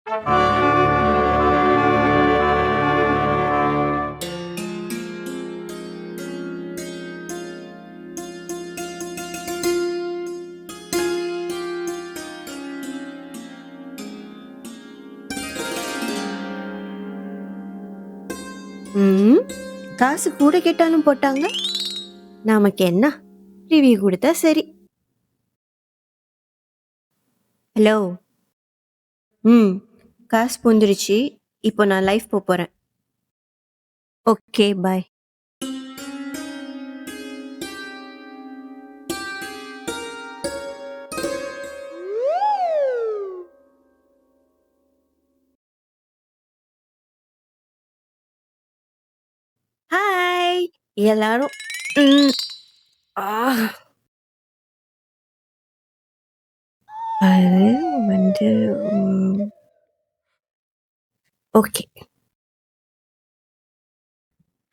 ம். காசு கூட கேட்டாலும் போட்டாங்க. நமக்கு என்ன? ரிவ்யூ குடுத்தா சரி. ஹலோ. ம். காசு பூந்துருச்சு. இப்போ நான் லைவ் போறேன். ஓகே, பாய். ஹாய்! எல்லாரும் ம். ஆ. அது வந்து okay.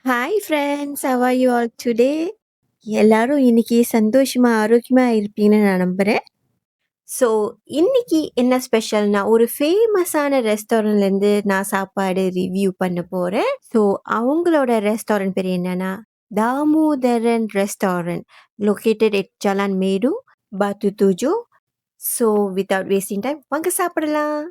Hi friends, how are you all today? எல்லாரும் இன்னைக்கு சந்தோஷமா, ஆரோக்கியமா இருப்பீங்கன்னு நான் நம்புறேன். ஸோ, இன்னைக்கு என்ன ஸ்பெஷல்னா, ஒரு ஃபேமஸான ரெஸ்டாரண்ட்லேருந்து நான் சாப்பாடு ரிவ்யூ பண்ண போறேன். ஸோ, அவங்களோட ரெஸ்டாரண்ட் பேர் என்னன்னா, தாமோதரன் ரெஸ்டாரண்ட். லொகேட்டட் அட் ஜலான் மேடு, Batu 7. So, without wasting time, வாங்க சாப்பிடலாம்.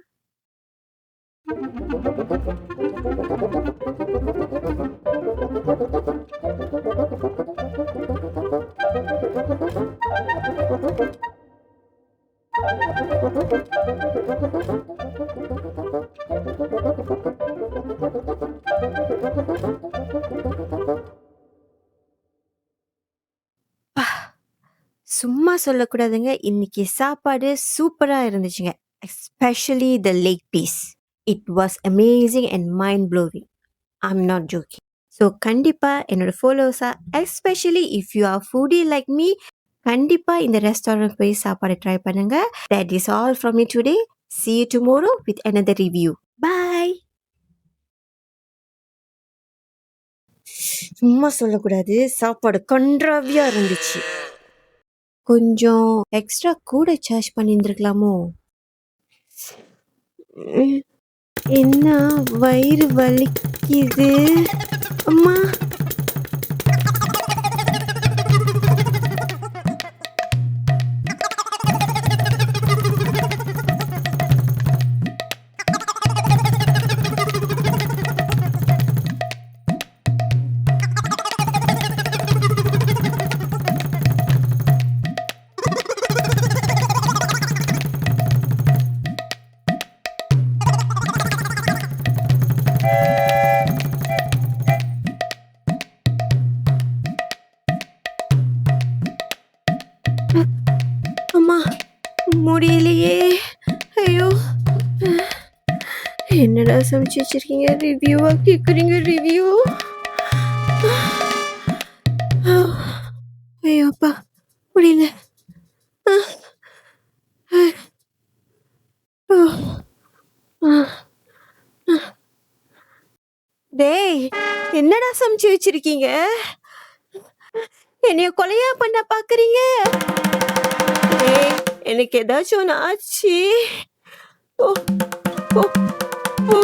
சும்மா சொல்லக்கூடாதுங்க. இன்னைக்கு சாப்பாடு சூப்பரா இருந்துச்சுங்க. Especially the leg piece. It was amazing and mind blowing. I'm not joking. So கண்டிப்பா என்னோட ஃபாலோவர்ஸா, especially if you are foodie like me, கண்டிப்பா இந்த ரெஸ்டாரண்ட் போய் சாப்பாடு ட்ரை பண்ணுங்க. That is all from me today. See you tomorrow with another review. Bye. சும்மா சொல்லக்கூடாது. சாப்பாடு கண்றாவியா இருந்துச்சு. கொஞ்சம் எக்ஸ்ட்ரா கூட சார்ஜ் பண்ணியிருந்திருக்கலாமோ? என்ன வயிறு வலிக்குது. அம்மா. அம்மா முடியலையே. ஐயோ, என்னடா சமைச்சு வச்சிருக்கீங்க? ரிவ்யூவா கேக்குறீங்க? ரிவ்யூ. ஐயோ அப்பா, முடியல. டேய், என்னடா சமைச்சு வச்சிருக்கீங்க? என்னைய கொலையா பண்ண பாக்குறீங்க? டேய், எனக்கு ஏதாச்சும் ஒன்று ஆச்சு. ஓ ஓ ஓ